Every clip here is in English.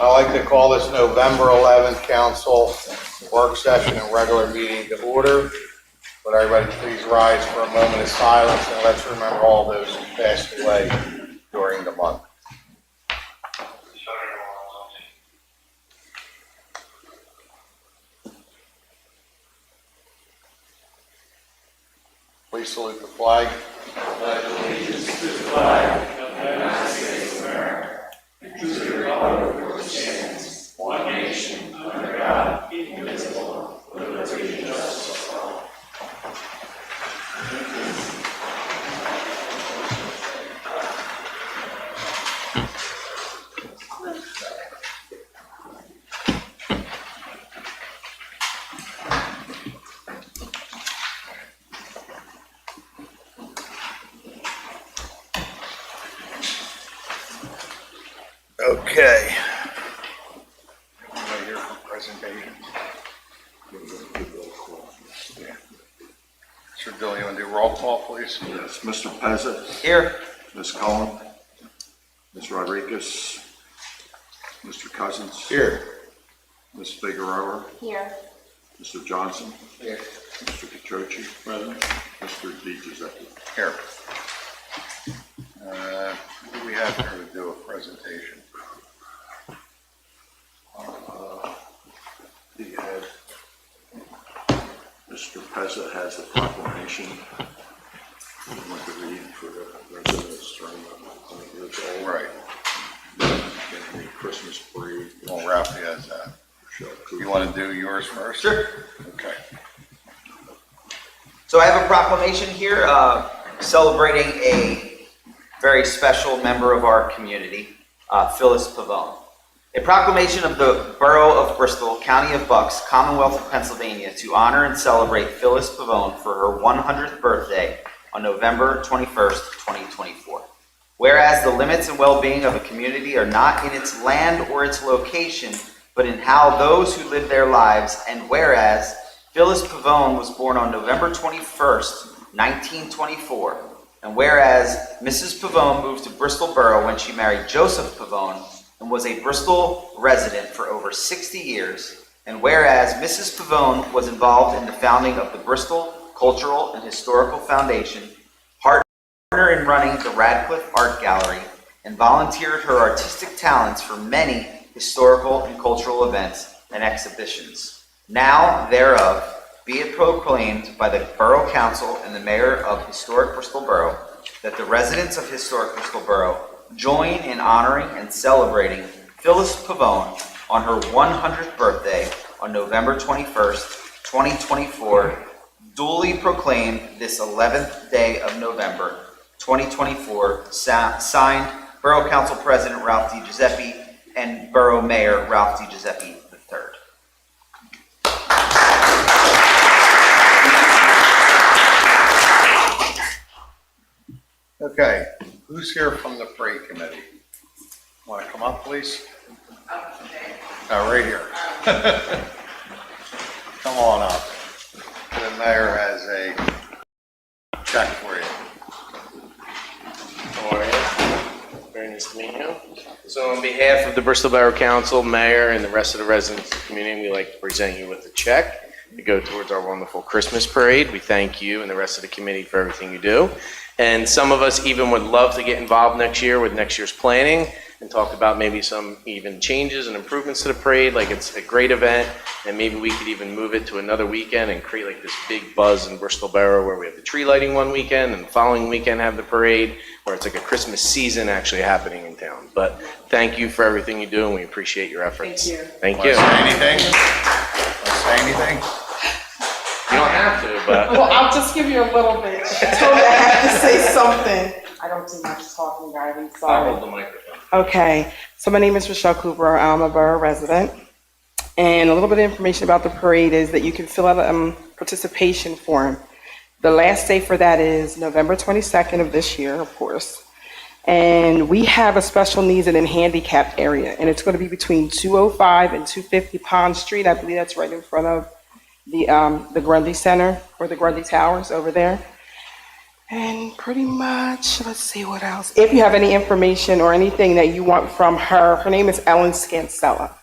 I'd like to call this November 11th council work session and regular meeting to order. Would everybody please rise for a moment of silence and let's remember all those who passed away during the month. Please salute the flag. Pledge allegiance to the flag of the United States of America and to the republic for which it stands, one nation, under God, indivisible, with liberty and justice for all. Okay. Anybody here for presentation? Yeah. Mr. Dill, you want to do roll call, please? Yes, Mr. Pezza. Here. Ms. Cullen. Ms. Rodriguez. Mr. Cousins. Here. Ms. Figueroa. Here. Mr. Johnson. Here. Mr. Catroci. Present. Mr. Di Giuseppe. Here. What do we have here to do a presentation? The head. Mr. Pezza has the proclamation. I want to read for the residents during the 20 years old. Right. In the Christmas parade. Well, Ralphie has that. You want to do yours first? Sure. Okay. So I have a proclamation here celebrating a very special member of our community, Phyllis Pavone. A proclamation of the Borough of Bristol, County of Bucks, Commonwealth of Pennsylvania, to honor and celebrate Phyllis Pavone for her 100th birthday on November 21st, 2024. Whereas the limits and well-being of a community are not in its land or its location, but in how those who live their lives, and whereas Phyllis Pavone was born on November 21st, 1924, and whereas Mrs. Pavone moved to Bristol Borough when she married Joseph Pavone and was a Bristol resident for over 60 years, and whereas Mrs. Pavone was involved in the founding of the Bristol Cultural and Historical Foundation, partner in running the Radcliffe Art Gallery, and volunteered her artistic talents for many historical and cultural events and exhibitions. Now, thereof, be it proclaimed by the Borough Council and the Mayor of Historic Bristol Borough that the residents of Historic Bristol Borough join in honoring and celebrating Phyllis Pavone on her 100th birthday on November 21st, 2024, duly proclaimed this 11th day of November, 2024, signed Borough Council President Ralph Di Giuseppe and Borough Mayor Ralph Di Giuseppe III. Okay. Who's here from the parade committee? Want to come up, please? Right here. Come on up. The mayor has a check for you. How are you? Very nice to meet you. So on behalf of the Bristol Borough Council, Mayor, and the rest of the residents of the community, we'd like to present you with a check to go towards our wonderful Christmas parade. We thank you and the rest of the committee for everything you do. And some of us even would love to get involved next year with next year's planning and talk about maybe some even changes and improvements to the parade. Like, it's a great event, and maybe we could even move it to another weekend and create like this big buzz in Bristol Borough where we have the tree lighting one weekend and the following weekend have the parade, where it's like a Christmas season actually happening in town. But thank you for everything you do, and we appreciate your efforts. Thank you. Thank Want you. to say anything? Want to say anything? You don't have to, but Well, I'll just give you a little bit. She told me I had to say something. I don't do much talking, guys. I'm I'll sorry. hold the microphone. Okay, so my name is Rochelle Cooper. I'm a borough resident. And a little bit of information about the parade is that you can fill out a participation form. The last day for that is November 22nd of this year, of course. And we have a special needs and handicapped area, and it's going to be between 205 and 250 Pond Street. I believe that's right in front of the Grundy Center or the Grundy Towers over there. And pretty much, let's see what else. If you have any information or anything that you want from her, her name is Ellen Scansella.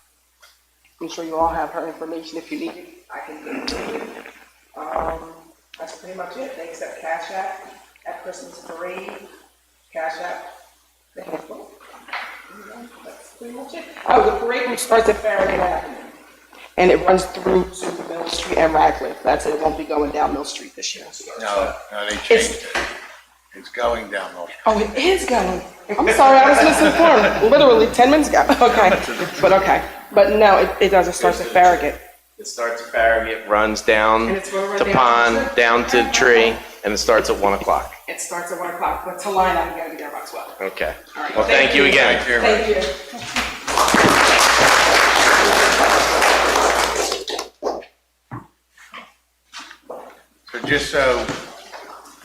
I'm sure you all have her information. If you need it, I can give it to you. That's pretty much it. They accept Cash App at Christmas Parade. Cash App. The handbook. That's pretty much it. Oh, the parade route starts at Farragut Avenue. And it runs through to Mill Street and Radcliffe. That's it. It won't be going down Mill Street this year. No, they changed it. It's going down Mill Street. Oh, it is going. I'm sorry, I was misinformed. Literally 10 minutes ago. Okay. But no, it doesn't start at Farragut. It starts at Farragut, runs down And it's going to right Pond, down to the tree, and it starts at 1 o'clock. It starts at 1 o'clock, but to line up, you gotta be there by 12. Okay. All right. Well, thank you again. Thank you very much. Thank you. So just so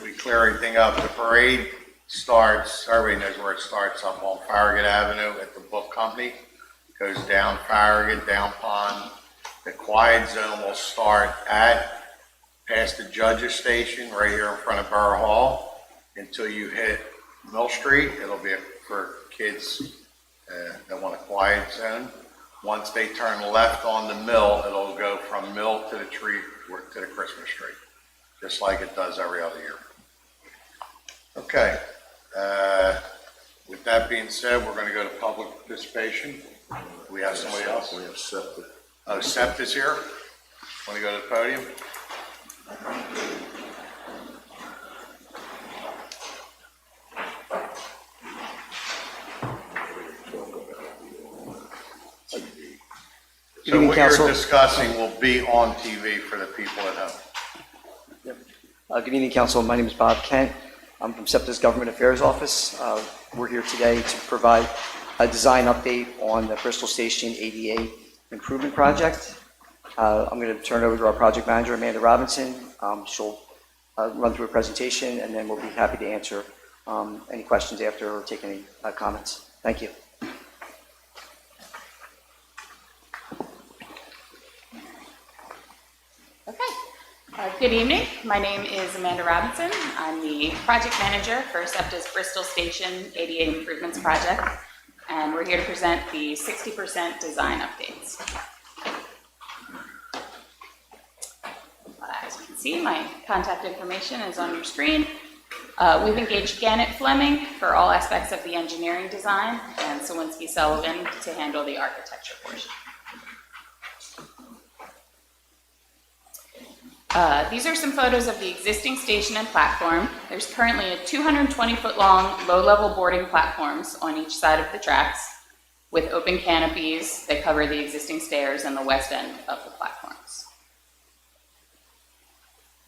we clear everything up, the parade starts, everybody knows where it starts, up on Farragut Avenue at the book company. Goes down Farragut, down Pond. The quiet zone will start past the judge's station, right here in front of Borough Hall, until you hit Mill Street. It'll be for kids that want a quiet zone. Once they turn left on the Mill, it'll go from Mill to the tree, to the Christmas tree, just like it does every other year. Okay. With that being said, we're going to go to public participation. We have somebody else? We have septic. Oh, Sept is here. Want to go to the podium? So what you're discussing will be on TV for the people at home. Good evening, Council. My name is Bob Kent. I'm from SEPTA's Government Affairs Office. We're here today to provide a design update on the Bristol Station ADA Improvement Project. I'm going to turn it over to our project manager, Amanda Robinson. She'll run through a presentation, and then we'll be happy to answer any questions after or take any comments. Thank you. Good evening. My name is Amanda Robinson. I'm the project manager for SEPTA's Bristol Station ADA Improvements Project, and we're here to present the 60% design updates. As you can see, my contact information is on your screen. We've engaged Gannett Fleming for all aspects of the engineering design, and Sawinski Sullivan to handle the architecture portion. These are some photos of the existing station and platform. There's currently a 220-foot long low-level boarding platforms on each side of the tracks with open canopies that cover the existing stairs and the west end of the platforms.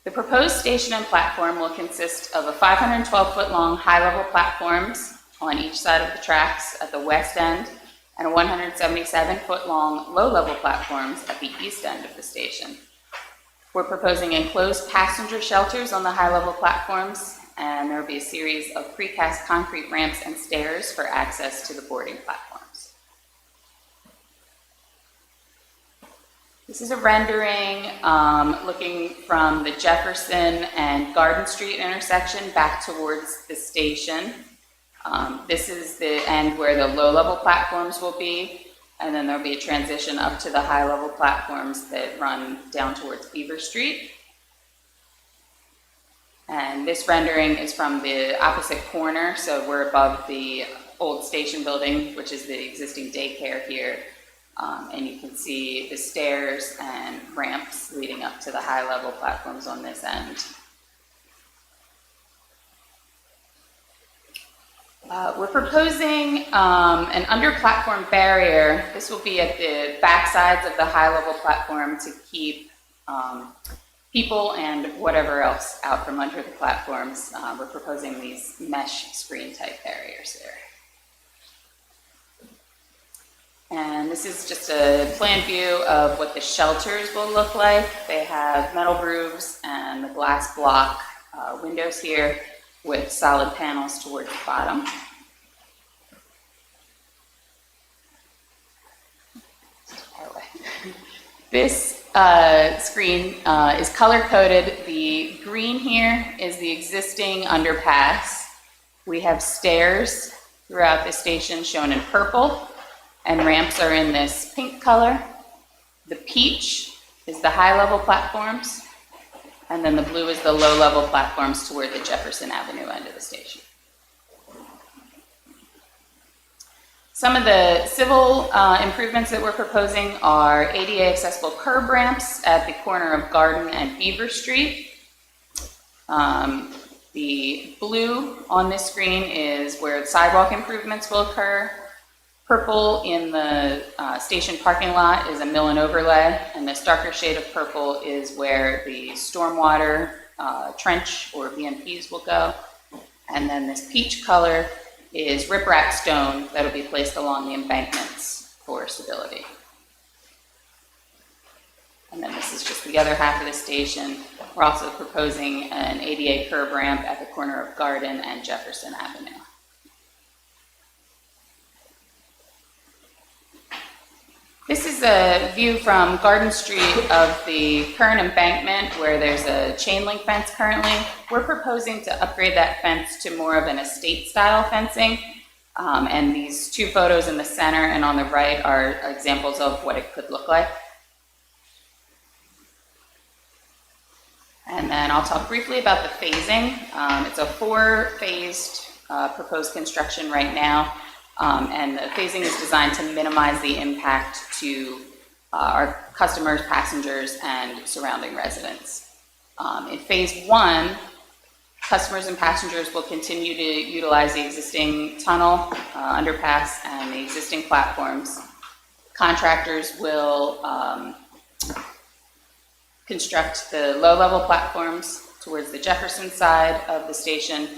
The proposed station and platform will consist of a 512-foot long high-level platforms on each side of the tracks at the west end and a 177-foot long low-level platforms at the east end of the station. We're proposing enclosed passenger shelters on the high-level platforms, and there will be a series of precast concrete ramps and stairs for access to the boarding platforms. This is a rendering looking from the Jefferson and Garden Street intersection back towards the station. This is the end where the low-level platforms will be. And then there'll be a transition up to the high-level platforms that run down towards Beaver Street. And this rendering is from the opposite corner, so we're above the old station building, which is the existing daycare here. And you can see the stairs and ramps leading up to the high-level platforms on this end. We're proposing an under-platform barrier. This will be at the back sides of the high-level platform to keep people and whatever else out from under the platforms. We're proposing these mesh screen-type barriers there. And this is just a plan view of what the shelters will look like. They have metal roofs and the glass block windows here, with solid panels towards the bottom. This screen is color-coded. The green here is the existing underpass. We have stairs throughout the station shown in purple, and ramps are in this pink color. The peach is the high-level platforms, and then the blue is the low-level platforms toward the Jefferson Avenue end of the station. Some of the civil improvements that we're proposing are ADA accessible curb ramps at the corner of Garden and Beaver Street. The blue on this screen is where sidewalk improvements will occur. Purple in the station parking lot is a mill and overlay, and this darker shade of purple is where the stormwater trench or BMPs will go. And then this peach color is riprap stone that'll be placed along the embankments for stability. And then this is just the other half of the station. We're also proposing an ADA curb ramp at the corner of Garden and Jefferson Avenue. This is a view from Garden Street of the current embankment where there's a chain link fence currently. We're proposing to upgrade that fence to more of an estate style fencing. And these two photos in the center and on the right are examples of what it could look like. And then I'll talk briefly about the phasing. It's a 4-phased proposed construction right now. And the phasing is designed to minimize the impact to our customers, passengers, and surrounding residents. In phase 1, customers and passengers will continue to utilize the existing tunnel, underpass, and the existing platforms. Contractors will construct the low-level platforms towards the Jefferson side of the station,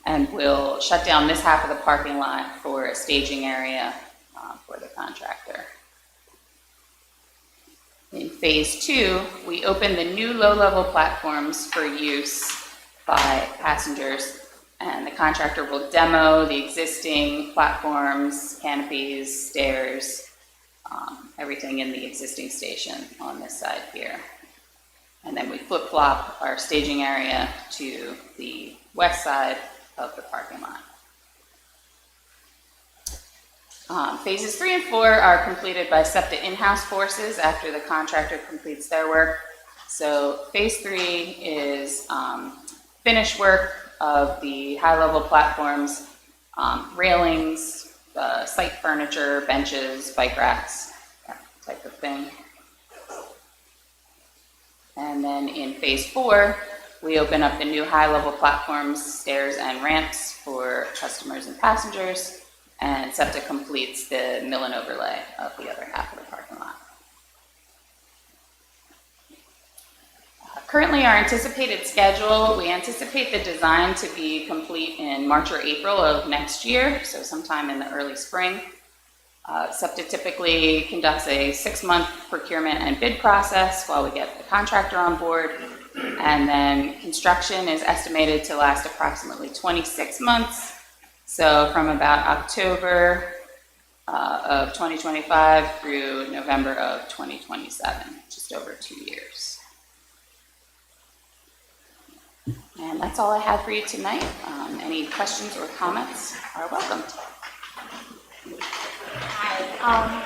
and will shut down this half of the parking lot for a staging area for the contractor. In phase 2, we open the new low-level platforms for use by passengers, and the contractor will demo the existing platforms, canopies, stairs, everything in the existing station on this side here. And then we flip-flop our staging area to the west side of the parking lot. Phases 3 and 4 are completed by SEPTA in-house forces after the contractor completes their work. So phase 3 is finish work of the high-level platforms, railings, site furniture, benches, bike racks, that type of thing. And then in phase 4, we open up the new high-level platforms, stairs, and ramps for customers and passengers, and SEPTA completes the mill and overlay of the other half of the parking lot. Currently, our anticipated schedule, we anticipate the design to be complete in March or April of next year, so sometime in the early spring. SEPTA typically conducts a 6-month procurement and bid process while we get the contractor on board. And then construction is estimated to last approximately 26 months. So from about October of 2025 through November of 2027, just over 2 years. And that's all I have for you tonight. Any questions or comments are welcome. Hi.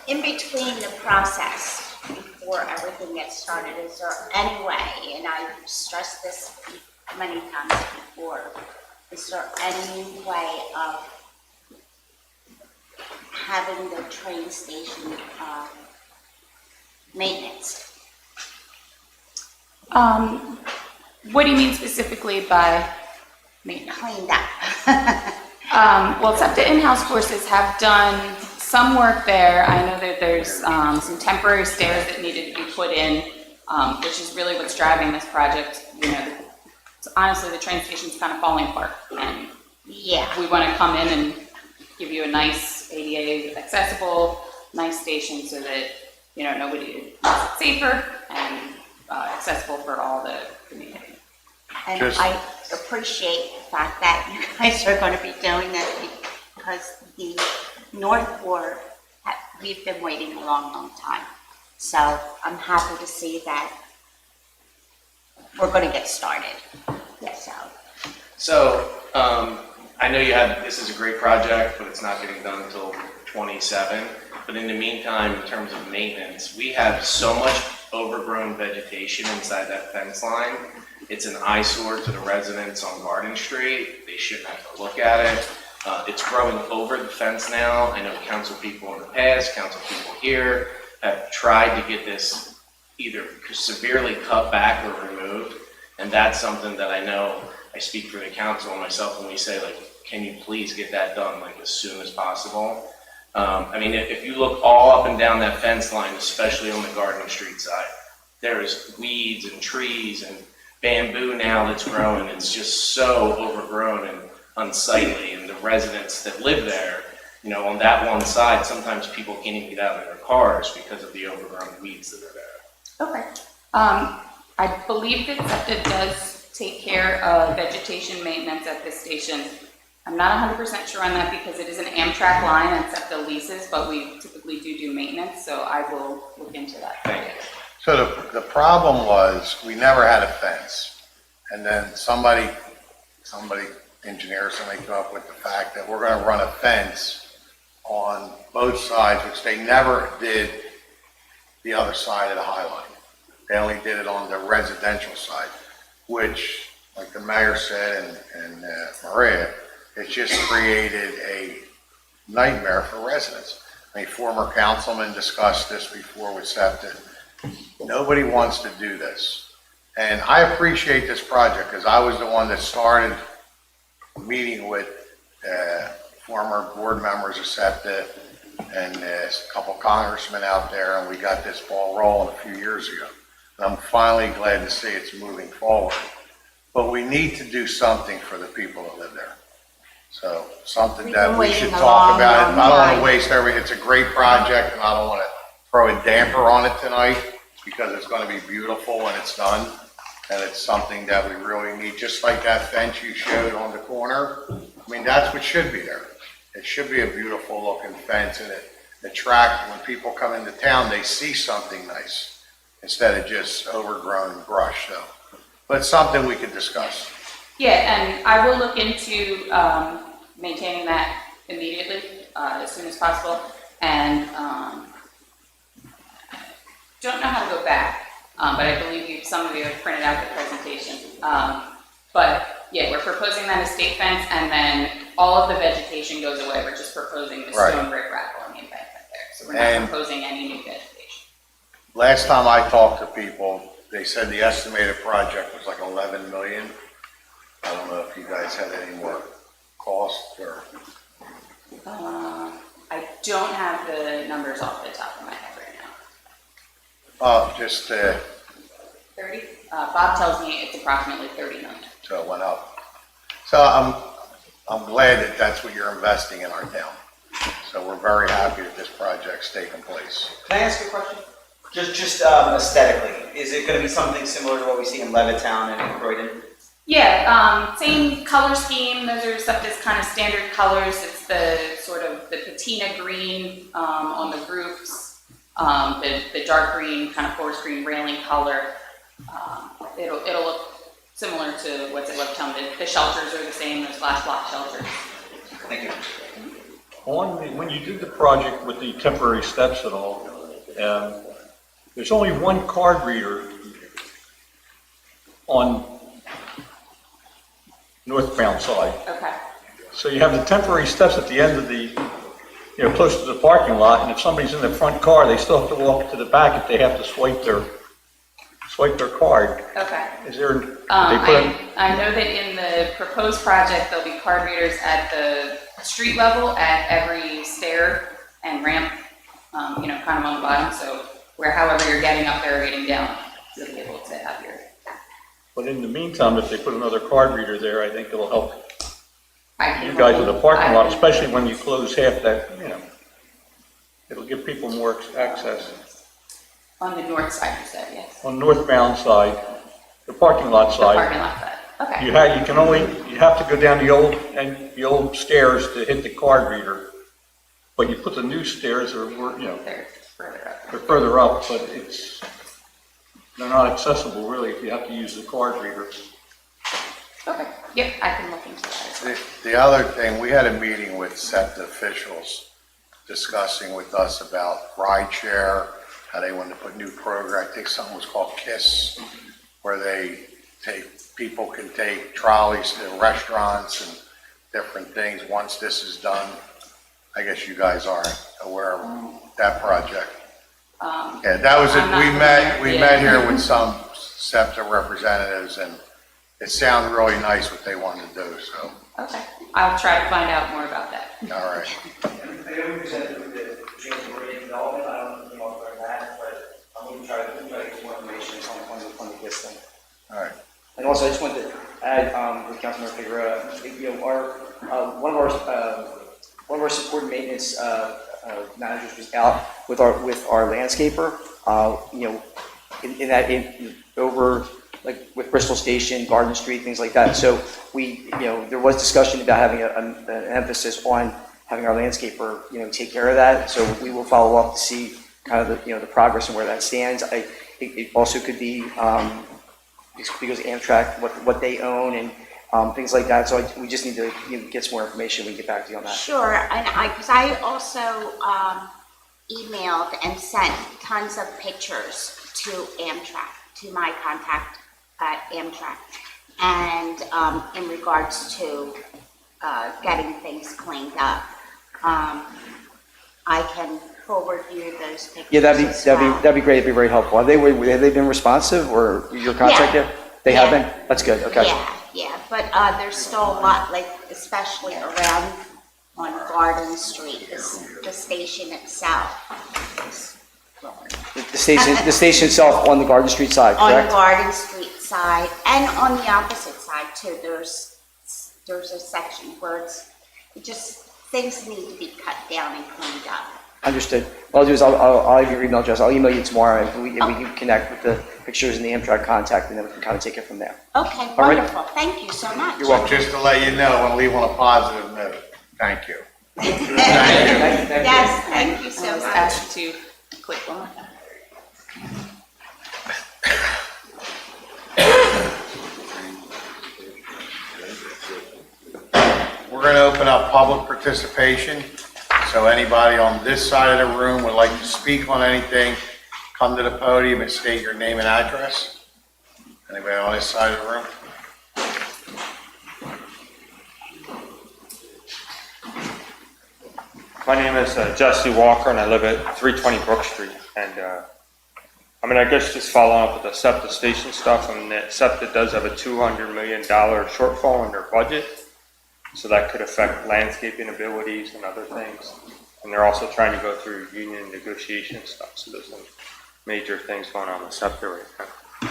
In between the process, before everything gets started, is there any way, and I've stressed this many times before, is there any way of having the train station maintenance? What do you mean specifically by maintenance? Cleaned up. Well, SEPTA in-house forces have done some work there. I know that there's some temporary stairs that needed to be put in, which is really what's driving this project. You know, honestly, the train station's kind of falling apart, and Yeah. we want to come in and give you a nice ADA accessible, nice station so that, you know, nobody makes it safer and accessible for all the community. And Just- I appreciate the fact that you guys are going to be doing that because the North Ward, we've been waiting a long, long time. So I'm happy to see that we're gonna get started. Yes, so. So, I know this is a great project, but it's not getting done until 27. But in the meantime, in terms of maintenance, we have so much overgrown vegetation inside that fence line. It's an eyesore to the residents on Garden Street. They shouldn't have to look at it. It's growing over the fence now. I know council people in the past, council people here have tried to get this either severely cut back or removed. And that's something that I know I speak for the council and myself when we say, like, can you please get that done like as soon as possible? I mean, if you look all up and down that fence line, especially on the Garden Street side, there is weeds and trees and bamboo now that's growing. It's just so overgrown and unsightly. And the residents that live there, you know, on that one side, sometimes people can't even get out of their cars because of the overgrown weeds that are there. Okay. I believe that SEPTA does take care of vegetation maintenance at this station. I'm not 100% sure on that because it is an Amtrak line and SEPTA leases, but we typically do maintenance, so I will look into that. Thank you. So the problem was, we never had a fence. And then somebody, engineer, somebody came up with the fact that we're gonna run a fence on both sides, which they never did the other side of the High Line. They only did it on the residential side, which, like the mayor said and Maria, it just created a nightmare for residents. A former councilman discussed this before with SEPTA. Nobody wants to do this. And I appreciate this project because I was the one that started meeting with former board members of SEPTA and a couple congressmen out there, and we got this ball rolling a few years ago. And I'm finally glad to see it's moving forward. But we need to do something for the people that live there. So something that we should talk about. I don't want to waste it's a great project and I don't want to throw a damper on it tonight because it's going to be beautiful when it's done. And it's something that we really need, just like that fence you showed on the corner. I mean, that's what should be there. It should be a beautiful looking fence and it attracts, when people come into town, they see something nice instead of just overgrown brush. So, but it's something we could discuss. Yeah, and I will look into maintaining that immediately, as soon as possible. And don't know how to go back, but I believe some of you have printed out the presentation. But yeah, we're proposing that estate fence, and then all of the vegetation goes away. We're just proposing the stone brick wrap on the embankment there. So we're not proposing any new vegetation. Last time I talked to people, they said the estimated project was like 11 million. I don't know if you guys had any more cost or. I don't have the numbers off the top of my head right now. Just 30? Bob tells me it's approximately 30 million. so it went up. So I'm glad that that's what you're investing in our town. So we're very happy that this project's taking place. Can I ask a question? Just aesthetically, is it going to be something similar to what we see in Levittown and in Croydon? Yeah, same color scheme. Those are SEPTA's kind of standard colors. It's the sort of the patina green on the roofs, the dark green, kind of forest green railing color. It'll look similar to what's at Levittown. The shelters are the same, those glass block shelters. Thank you. When you did the project with the temporary steps and all, there's only one card reader on northbound side. Okay. So you have the temporary steps at the end of the, close to the parking lot, and if somebody's in the front car, they still have to walk to the back if they have to swipe their card. Okay. Is there, I know that in the proposed project, there'll be card readers at the street level at every stair and ramp, kind of on the bottom. So however you're getting up there or getting down, you'll be able to have your. but in the meantime, if they put another card reader there, I think it'll help you You guys with the parking lot, especially when you close half that, it'll give people more access. On the north side, you said, yes. On northbound side, the parking lot The side. parking lot side. Okay. You have to go down the old stairs to hit the card reader. But you put the new stairs, They're further up. they're further up, but they're not accessible really if you have to use the card reader. Okay, yep, I can look into that as well. The other thing, we had a meeting with SEPTA officials discussing with us about rideshare, how they wanted to put new program. I think something was called KISS, where people can take trolleys to restaurants and different things. Once this is done, I guess you guys aren't aware of that project. Yeah, that was it. I'm not We familiar, met yeah. here with some SEPTA representatives, and it sounded really nice what they wanted to do, so, Okay, I'll try to find out more about that. all right. I know we presented with the transport development, I don't know about that, but I'm going to try to get more information on the KISS thing. All right. And also, I just wanted to add, with Councilmember Figueroa, one of our support and maintenance managers was out with our landscaper, over like with Bristol Station, Garden Street, things like that. So there was discussion about having an emphasis on having our landscaper, take care of that. So we will follow up to see kind of the progress and where that stands. It also could be because Amtrak, what they own and things like that. So we just need to get some more information. We can get back to you on that. Sure, and because I also emailed and sent tons of pictures to Amtrak, to my contact at Amtrak, and in regards to getting things cleaned up. I can forward you those pictures. Yeah, that'd be great. It'd be very helpful. Have they been responsive, or your contact Yeah. yet? They have been. That's good. Okay. Yeah, but there's still a lot, like especially around on Garden Street, the station itself. The station itself on the Garden Street side, On correct? Garden Street side, and on the opposite side too, there's a section where things need to be cut down and cleaned up. Understood. What I'll do is I'll have your email address. I'll email you tomorrow, and we can connect with the pictures and the Amtrak contact, and then we can kind of take it from there. Okay, All right. wonderful, thank you so much. You're welcome. Just to let you know, I want to leave on a positive note. Thank you. Yes, thank you I so was much. asked to click one more time. We're going to open up public participation. So anybody on this side of the room would like to speak on anything, come to the podium and state your name and address. Anybody on this side of the room? My name is Jesse Walker, and I live at 320 Brook Street. And I guess just following up with the SEPTA station stuff, SEPTA does have a $200 million shortfall in their budget, so that could affect landscaping abilities and other things. And they're also trying to go through union negotiation stuff, so there's some major things going on with SEPTA right now.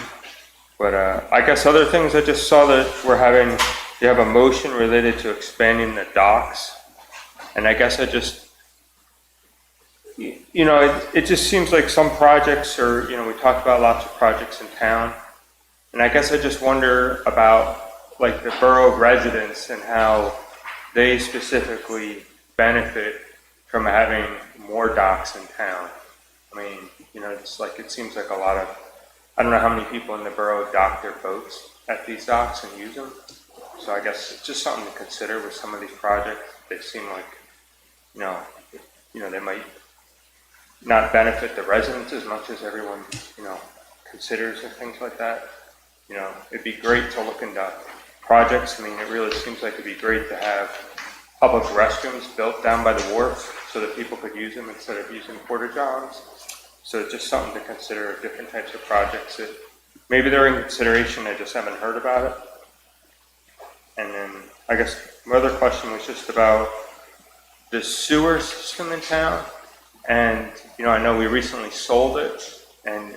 But I guess other things, I just saw that you have a motion related to expanding the docks, and I guess it just seems like some projects are, we talked about lots of projects in town, and I guess I just wonder about like the borough residents and how they specifically benefit from having more docks in town. I mean, it's like, it seems like a lot of, I don't know how many people in the borough dock their boats at these docks and use them. So I guess it's just something to consider with some of these projects. They seem like, they might not benefit the residents as much as everyone, considers and things like that. It'd be great to look into projects. I mean, it really seems like it'd be great to have public restrooms built down by the wharf so that people could use them instead of using porta johns. So it's just something to consider of different types of projects that maybe they're in consideration, I just haven't heard about it. And then I guess my other question was just about the sewer system in town. And, I know we recently sold it, and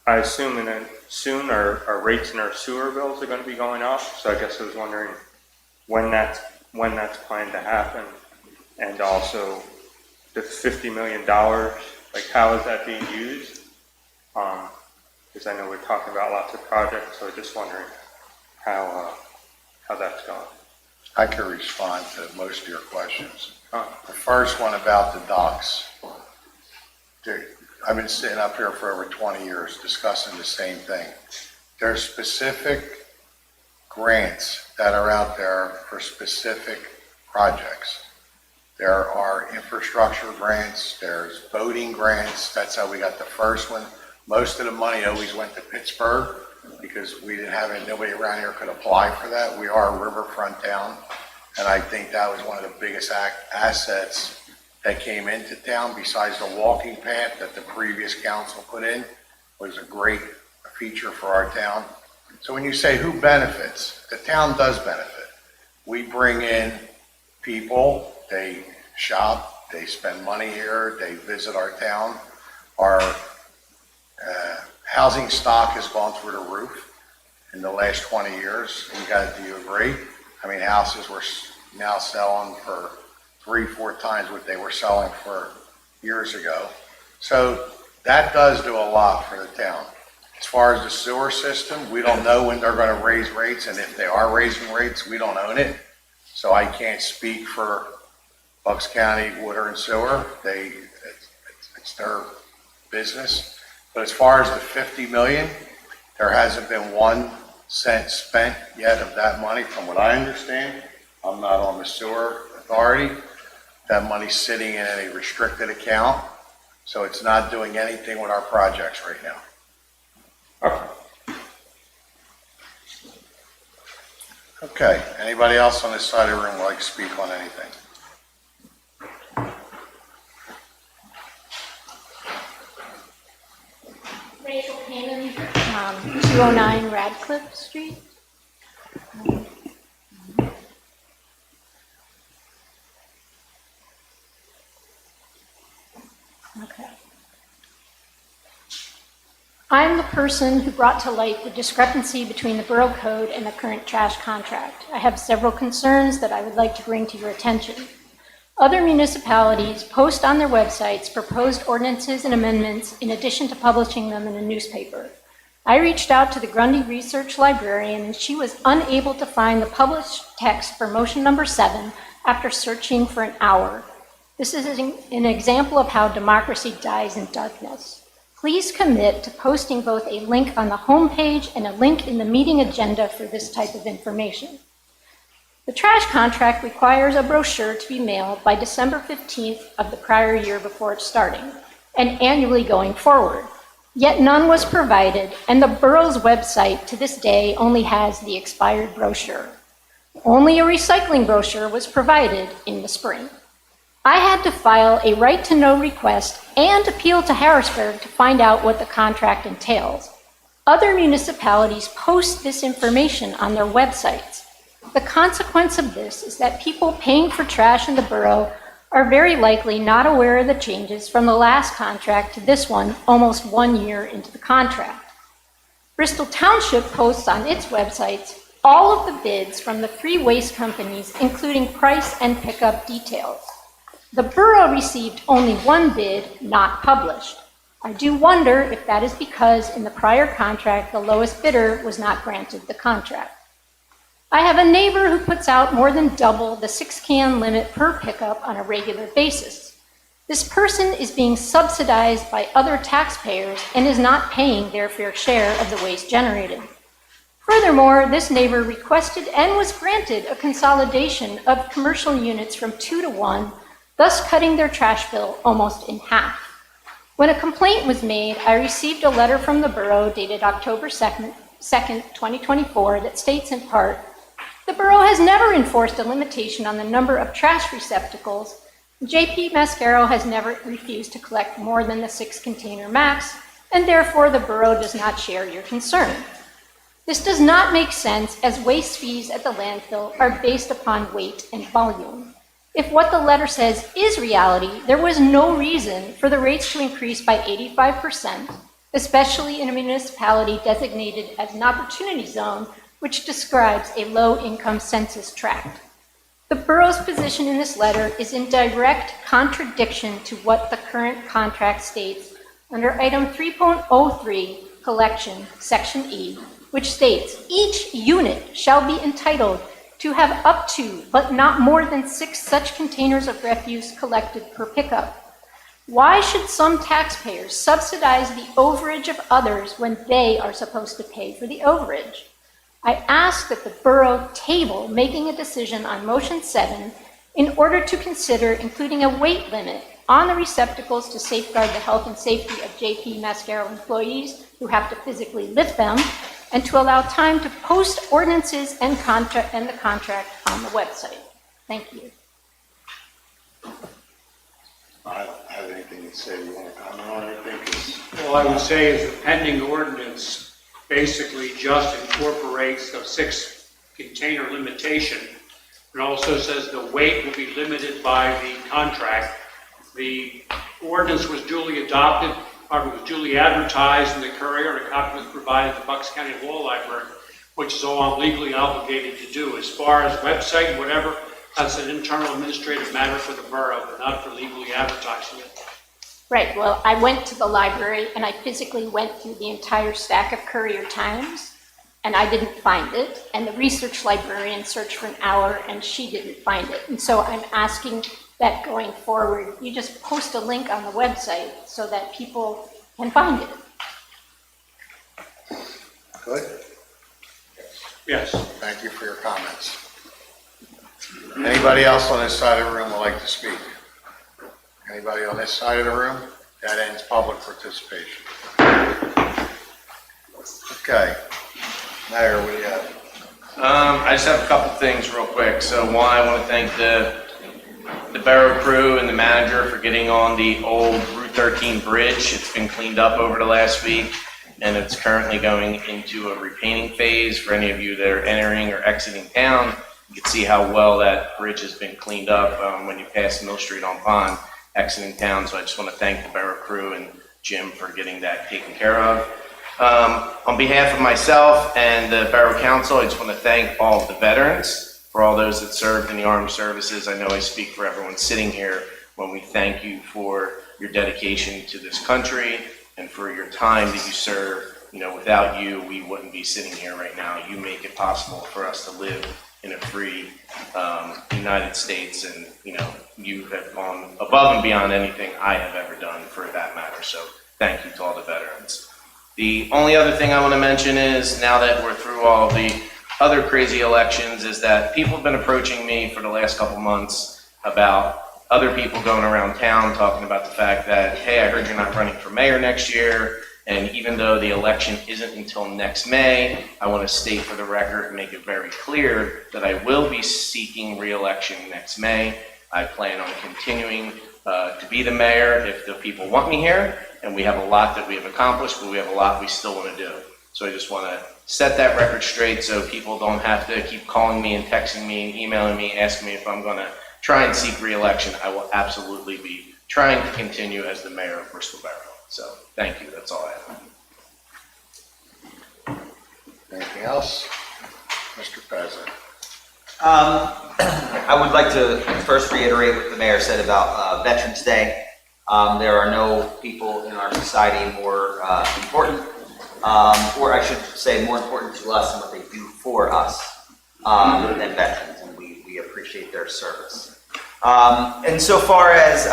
I assume soon our rates in our sewer bills are going to be going up. So I guess I was wondering when that's planned to happen, and also the $50 million, like how is that being used? Because I know we're talking about lots of projects, so just wondering how how that's going. I can respond to most of your questions. Huh. The first one about the docks. Dude, I've been sitting up here for over 20 years discussing the same thing. There's specific grants that are out there for specific projects. There are infrastructure grants, there's boating grants, that's how we got the first one. Most of the money always went to Pittsburgh because we didn't have it, nobody around here could apply for that. We are a riverfront town, and I think that was one of the biggest assets that came into town, besides the walking path that the previous council put in, was a great feature for our town. So when you say who benefits, the town does benefit. We bring in people, they shop, they spend money here, they visit our town. Our housing stock has gone through the roof in the last 20 years. Do you agree? I mean, houses were now selling for 3-4 times what they were selling for years ago. So that does do a lot for the town. As far as the sewer system, we don't know when they're going to raise rates, and if they are raising rates, we don't own it. So I can't speak for Bucks County Water and Sewer. It's their business. But as far as the 50 million, there hasn't been 1 cent spent yet of that money, from what I understand. I'm not on the sewer authority. That money's sitting in a restricted account, so it's not doing anything with our projects right now. Okay, anybody else on this side of the room would like to speak on anything? Rachel Kanan, 209 Radcliffe Street. Okay. I'm the person who brought to light the discrepancy between the Borough Code and the current trash contract. I have several concerns that I would like to bring to your attention. Other municipalities post on their websites proposed ordinances and amendments in addition to publishing them in a newspaper. I reached out to the Grundy Research Librarian, and she was unable to find the published text for motion number 7 after searching for an hour. This is an example of how democracy dies in darkness. Please commit to posting both a link on the homepage and a link in the meeting agenda for this type of information. The trash contract requires a brochure to be mailed by December 15th of the prior year before it's starting, and annually going forward. Yet none was provided, and the borough's website to this day only has the expired brochure. Only a recycling brochure was provided in the spring. I had to file a right-to-know request and appeal to Harrisburg to find out what the contract entails. Other municipalities post this information on their websites. The consequence of this is that people paying for trash in the borough are very likely not aware of the changes from the last contract to this one almost 1 year into the contract. Bristol Township posts on its websites all of the bids from the 3 waste companies, including price and pickup details. The borough received only 1 bid not published. I do wonder if that is because in the prior contract, the lowest bidder was not granted the contract. I have a neighbor who puts out more than double the 6-can limit per pickup on a regular basis. This person is being subsidized by other taxpayers and is not paying their fair share of the waste generated. Furthermore, this neighbor requested and was granted a consolidation of commercial units from 2 to 1, thus cutting their trash bill almost in half. When a complaint was made, I received a letter from the borough dated October 2nd, 2024 that states in part, "The borough has never enforced a limitation on the number of trash receptacles. JP Mascaro has never refused to collect more than the 6-container max, and therefore the borough does not share your concern." This does not make sense, as waste fees at the landfill are based upon weight and volume. If what the letter says is reality, there was no reason for the rates to increase by 85%, especially in a municipality designated as an opportunity zone, which describes a low-income census tract. The borough's position in this letter is in direct contradiction to what the current contract states under item 3.03, collection, section E, which states, "Each unit shall be entitled to have up to, but not more than 6 such containers of refuse collected per pickup. Why should some taxpayers subsidize the overage of others when they are supposed to pay for the overage? I ask that the borough table making a decision on motion 7 in order to consider including a weight limit on the receptacles to safeguard the health and safety of JP Mascaro employees who have to physically lift them, and to allow time to post ordinances and the contract on the website. Thank you. I don't have anything to say. You want to comment on anything? 'Cause All I would say is the pending ordinance basically just incorporates the 6 container limitation. It also says the weight will be limited by the contract. The ordinance was duly adopted, or was duly advertised in the Courier, and a copy was provided to the Bucks County Law Library, which is all I'm legally obligated to do. As far as website and whatever, that's an internal administrative matter for the borough, but not for legally advertising it. Right, well, I went to the library and I physically went through the entire stack of Courier Times, and I didn't find it. And the research librarian searched for an hour and she didn't find it. And so I'm asking that going forward, you just post a link on the website so that people can find it. Good? Yes. Thank you for your comments. Anybody else on this side of the room would like to speak? Anybody on this side of the room? That ends public participation. Okay. Mayor, what do you have? I just have a couple things real quick. So one, I want to thank the borough crew and the manager for getting on the old Route 13 bridge. It's been cleaned up over the last week, and it's currently going into a repainting phase. For any of you that are entering or exiting town, you can see how well that bridge has been cleaned up when you pass Mill Street on Pond, exiting town. So I just want to thank the borough crew and Jim for getting that taken care of. On behalf of myself and the Borough Council, I just want to thank all of the veterans for all those that served in the armed services. I know I speak for everyone sitting here when we thank you for your dedication to this country and for your time that you serve. You know, without you, we wouldn't be sitting here right now. You make it possible for us to live in a free United States, and you know, you have gone above and beyond anything I have ever done for that matter. So thank you to all the veterans. The only other thing I want to mention is, now that we're through all the other crazy elections, is that people have been approaching me for the last couple months about other people going around town talking about the fact that, hey, I heard you're not running for mayor next year, and even though the election isn't until next May, I want to state for the record and make it very clear that I will be seeking re-election next May. I plan on continuing to be the mayor if the people want me here, and we have a lot that we have accomplished, but we have a lot we still want to do. So I just want to set that record straight so people don't have to keep calling me and texting me and emailing me, asking me if I'm going to try and seek re-election. I will absolutely be trying to continue as the mayor of Bristol Borough. So thank you. That's all I have. Anything else? Mr. President. I would like to first reiterate what the mayor said about Veterans Day. There are no people in our society more important, or I should say more important to us and what they do for us than veterans, and we appreciate their service. And so far as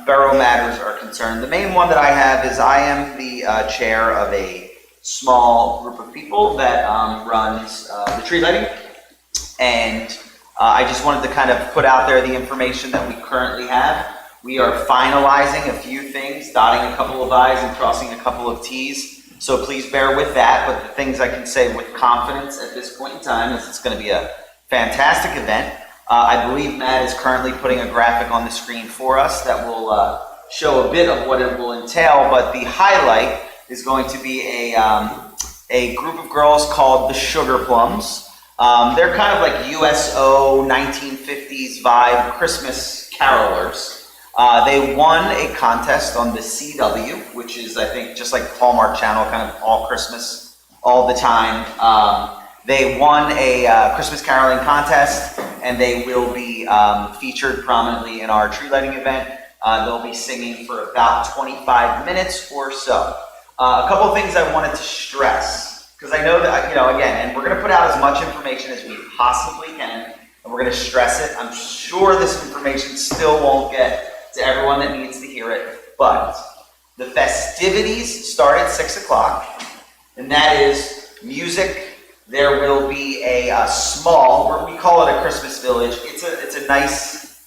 borough matters are concerned, the main one that I have is I am the chair of a small group of people that runs the tree lighting, and I just wanted to kind of put out there the information that we currently have. We are finalizing a few things, dotting a couple of I's and crossing a couple of T's, so please bear with that. But the things I can say with confidence at this point in time is it's going to be a fantastic event. I believe Matt is currently putting a graphic on the screen for us that will show a bit of what it will entail, but the highlight is going to be a group of girls called the Sugar Plums. They're kind of like USO 1950s vibe Christmas carolers. They won a contest on the CW, which is, I think, just like Hallmark Channel, kind of all Christmas, all the time. They won a Christmas caroling contest, and they will be featured prominently in our tree lighting event. They'll be singing for about 25 minutes or so. A couple of things I wanted to stress. because I know that, again, and we're going to put out as much information as we possibly can, and we're going to stress it. I'm sure this information still won't get to everyone that needs to hear it, but the festivities start at 6 o'clock, and that is music. There will be a small, we call it a Christmas village. It's a nice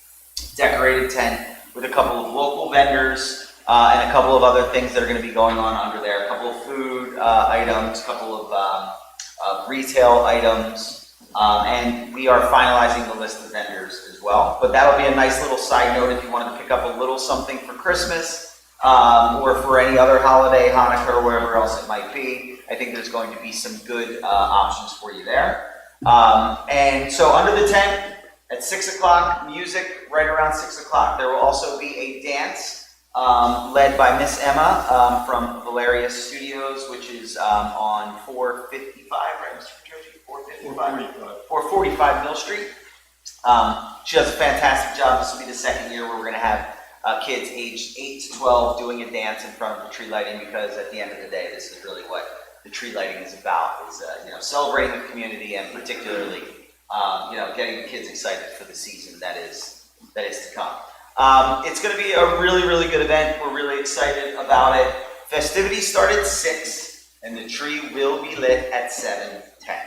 decorated tent with a couple of local vendors and a couple of other things that are going to be going on under there. A couple of food items, a couple of retail items, and we are finalizing the list of vendors as well. But that'll be a nice little side note if you wanted to pick up a little something for Christmas or for any other holiday, Hanukkah, or wherever else it might be. I think there's going to be some good options for you there. And so under the tent at 6 o'clock, music right around 6 o'clock. There will also be a dance led by Miss Emma from Valeria Studios, which is on 455, right, Mr. Petroci? 455? 445 Mill Street. She does a fantastic job. This will be the second year where we're going to have kids aged 8 to 12 doing a dance in front of the tree lighting, because at the end of the day, this is really what the tree lighting is about, is celebrating the community, and particularly getting the kids excited for the season that is to come. It's going to be a really, really good event. We're really excited about it. Festivities start at 6, and the tree will be lit at 7:10.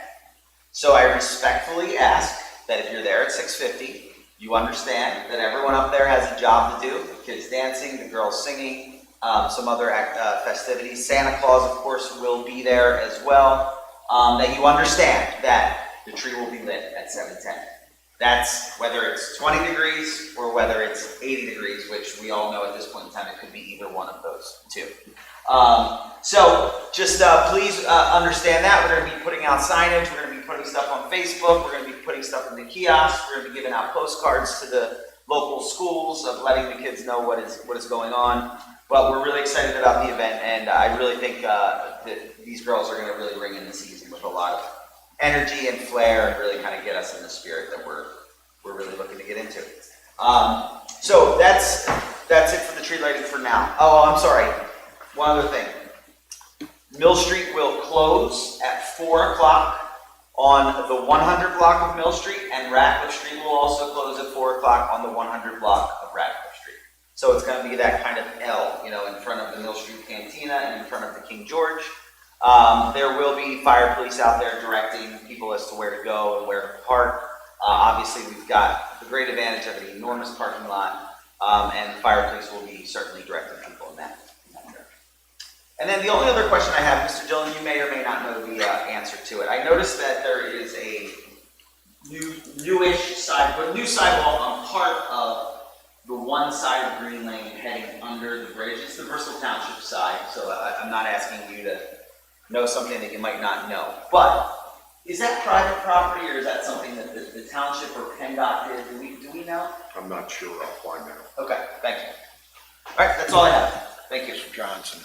So I respectfully ask that if you're there at 6:50, you understand that everyone up there has a job to do. The kids dancing, the girls singing, some other festivities. Santa Claus, of course, will be there as well. That you understand that the tree will be lit at 7:10. That's whether it's 20 degrees or whether it's 80 degrees, which we all know at this point in time it could be either one of those two. So just please understand that. We're going to be putting out signage. We're going to be putting stuff on Facebook. We're going to be putting stuff in the kiosks. We're going to be giving out postcards to the local schools of letting the kids know what is going on. But we're really excited about the event, and I really think that these girls are going to really ring in the season with a lot of energy and flair, and really kind of get us in the spirit that we're really looking to get into. So that's it for the tree lighting for now. Oh, I'm sorry. One other thing. Mill Street will close at 4 o'clock on the 100 block of Mill Street, and Ratcliffe Street will also close at 4 o'clock on the 100 block of Ratcliffe Street. So it's going to be that kind of L, in front of the Mill Street Cantina and in front of the King George. There will be fire police out there directing people as to where to go and where to park. Obviously, we've got the great advantage of an enormous parking lot, and the fire police will be certainly directing people in that direction. And then the only other question I have, Mr. Dillon, you may or may not know the answer to it. I noticed that there is a new sidewalk on part of the one side of Green Lane heading under the bridge. It's the Bristol Township side, so I'm not asking you to know something that you might not know. But is that private property, or is that something that the township or PennDOT did? Do we know? I'm not sure. I'll find out. Okay, thank you. All right, that's all I have. Thank you. Mr. Johnson.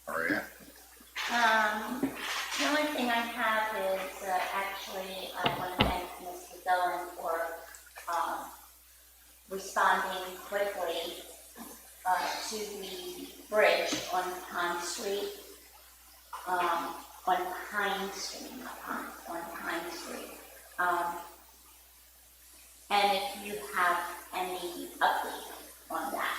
Maria? The only thing I have is, actually, I want to thank Mr. Dillon for responding quickly to the bridge on Pine Street, on Pine Street, not Pine, on Pine Street. And if you have any update on that.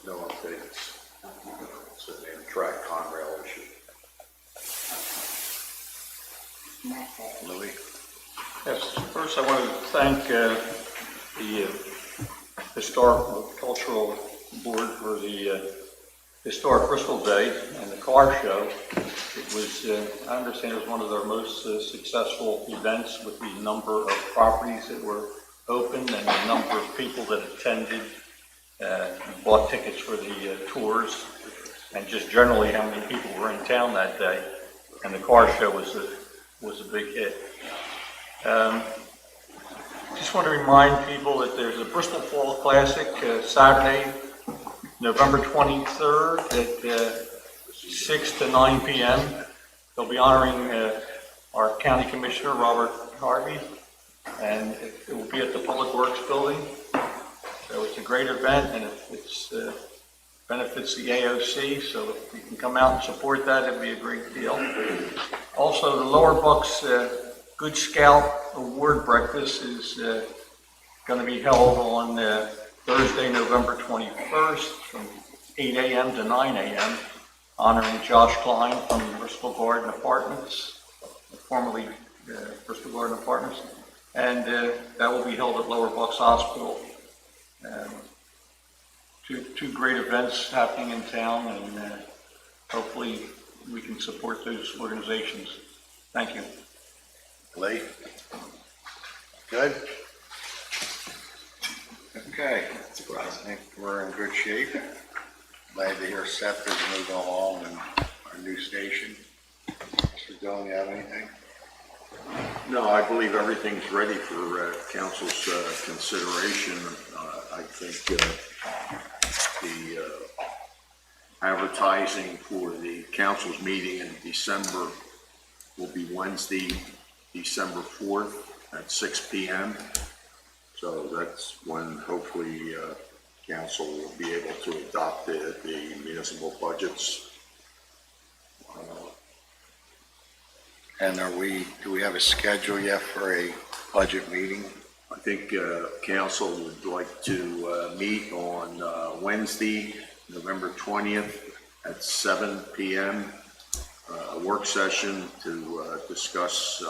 No updates. Okay. It's an Amtrak Conrail issue. And that's it. Louis? Yes, first I want to thank the Historical Cultural Board for the Historic Bristol Day and the car show. It was, I understand it was one of their most successful events, with the number of properties that were opened and the number of people that attended, bought tickets for the tours, and just generally how many people were in town that day. And the car show was a big hit. Just want to remind people that there's a Bristol Fall Classic Saturday, November 23rd at 6 to 9 p.m. They'll be honoring our County Commissioner, Robert Harvey, and it will be at the Public Works Building. So it's a great event, and it's benefits the AOC, so if you can come out and support that, it'd be a great deal. Also, the Lower Bucks Good Scout Award Breakfast is going to be held on Thursday, November 21st from 8 a.m. to 9 a.m., honoring Josh Klein from Bristol Garden Apartments, formerly Bristol Garden Apartments, and that will be held at Lower Bucks Hospital. Two great events happening in town, and hopefully we can support those organizations. Thank you. Lee? Good? Okay, I think we're in good shape. Glad to hear Seth is moving along in our new station. Mr. Dillon, you have anything? No, I believe everything's ready for council's consideration. I think the advertising for the council's meeting in December will be Wednesday, December 4th at 6 p.m. So that's when hopefully council will be able to adopt the municipal budgets. And do we have a schedule yet for a budget meeting? I think council would like to meet on Wednesday, November 20th at 7 p.m. A work session to discuss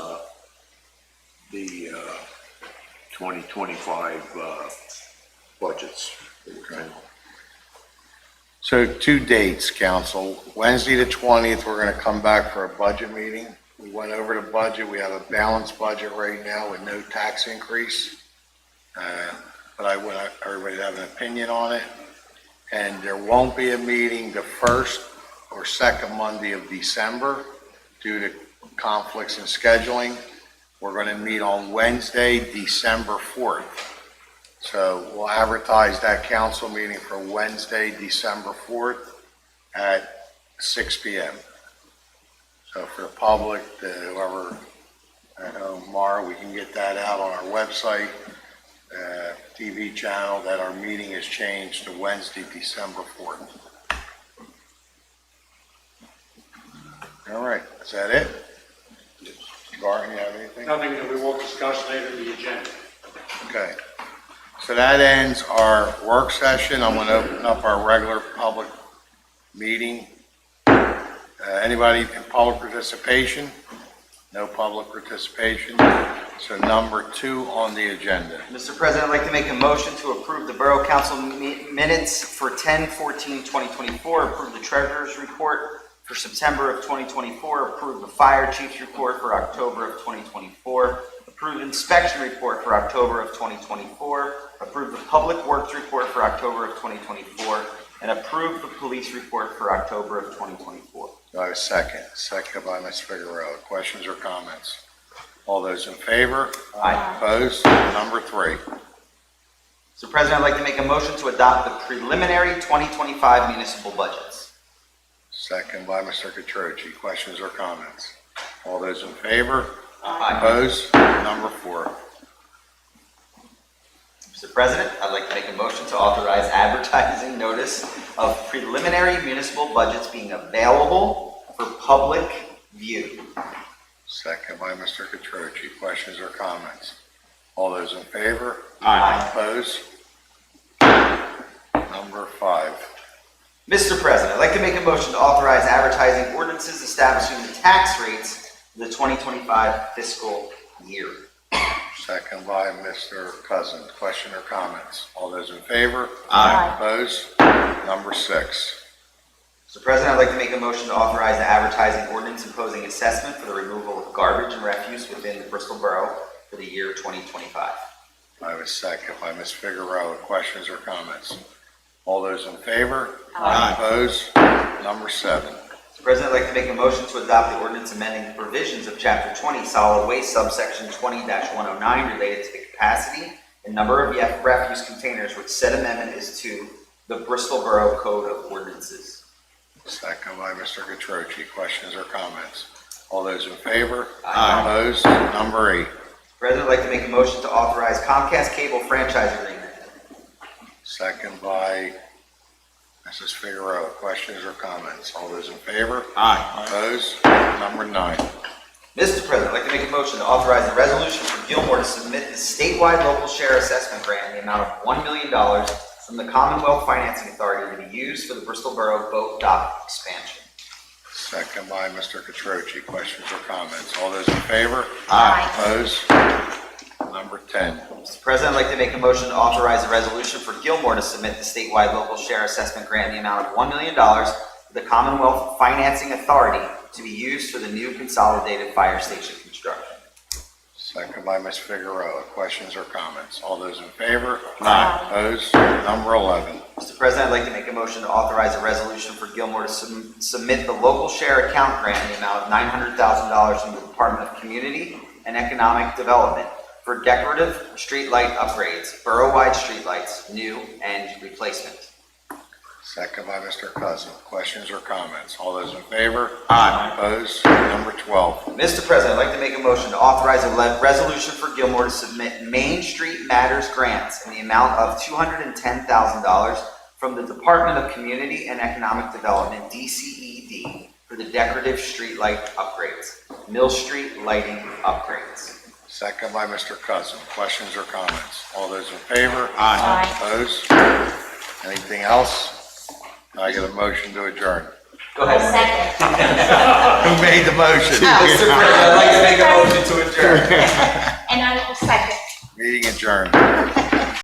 the 2025 budgets. Okay. So 2 dates, council. Wednesday the 20th, we're going to come back for a budget meeting. We went over the budget. We have a balanced budget right now with no tax increase. But I want everybody to have an opinion on it. And there won't be a meeting the first or second Monday of December due to conflicts in scheduling. We're going to meet on Wednesday, December 4th. So we'll advertise that council meeting for Wednesday, December 4th at 6 p.m. So for the public, whoever at home tomorrow, we can get that out on our website, TV channel, that our meeting has changed to Wednesday, December 4th. All right, is that it? Garton, you have anything? Nothing that we won't discuss later in the agenda. Okay. So that ends our work session. I'm going to open up our regular public meeting. Anybody in public participation? No public participation. So number 2 on the agenda. Mr. President, I'd like to make a motion to approve the Borough Council minutes for 10/14/2024, approve the Treasurer's Report for September of 2024, approve the Fire Chief's Report for October of 2024, approve Inspection Report for October of 2024, approve the Public Works Report for October of 2024, and approve the Police Report for October of 2024. Do I have a second? Second by Ms. Figueroa. Questions or comments? All those in favor? Aye. Opposed? Number 3. Mr. President, I'd like to make a motion to adopt the preliminary 2025 municipal budgets. Second by Mr. Catroci. Questions or comments? All those in favor? Aye. Opposed? Number 4. Mr. President, I'd like to make a motion to authorize advertising notice of preliminary municipal budgets being available for public view. Second by Mr. Catroci. Questions or comments? All those in favor? Aye. Opposed? Number 5. Mr. President, I'd like to make a motion to authorize advertising ordinances establishing the tax rates for the 2025 fiscal year. Second by Mr. Cousins. Question or comments? All those in favor? Aye. Opposed? Number 6. Mr. President, I'd like to make a motion to authorize the advertising ordinance imposing assessment for the removal of garbage and refuse within the Bristol Borough for the year 2025. I have a second by Ms. Figueroa. Questions or comments? All those in favor? Aye. Opposed? Number 7. Mr. President, I'd like to make a motion to adopt the ordinance amending the provisions of Chapter 20 Solid Waste subsection 20-109 related to the capacity and number of refuse containers, which said amendment is to the Bristol Borough Code of Ordinances. Second by Mr. Catroci. Questions or comments? All those in favor? Aye. Opposed? Number 8. President, I'd like to make a motion to authorize Comcast cable franchise agreement. Second by Mrs. Figueroa. Questions or comments? All those in favor? Aye. Opposed? Number 9. Mr. President, I'd like to make a motion to authorize a resolution for Gilmore to submit the statewide local share assessment grant in the amount of $1 million from the Commonwealth Financing Authority to be used for the Bristol Borough boat dock expansion. Second by Mr. Catroci. Questions or comments? All those in favor? Aye. Opposed? Number 10. Mr. President, I'd like to make a motion to authorize a resolution for Gilmore to submit the statewide local share assessment grant in the amount of $1 million to the Commonwealth Financing Authority to be used for the new consolidated fire station construction. Second by Ms. Figueroa. Questions or comments? All those in favor? Aye. Opposed? Number 11. Mr. President, I'd like to make a motion to authorize a resolution for Gilmore to submit the local share account grant in the amount of $900,000 from the Department of Community and Economic Development for decorative street light upgrades, borough-wide street lights, new and replacement. Second by Mr. Cousin. Questions or comments? All those in favor? Aye. Opposed? Number 12. Mr. President, I'd like to make a motion to authorize a resolution for Gilmore to submit Main Street Matters grants in the amount of $210,000 from the Department of Community and Economic Development, DCED, for the decorative street light upgrades, Mill Street lighting upgrades. Second by Mr. Cousin. Questions or comments? All those in favor? Aye. Opposed? Anything else? I get a motion to adjourn. Go ahead. Second. Who made the motion? Mr. President, I'd like to make a motion to adjourn. And I will second. Meeting adjourned.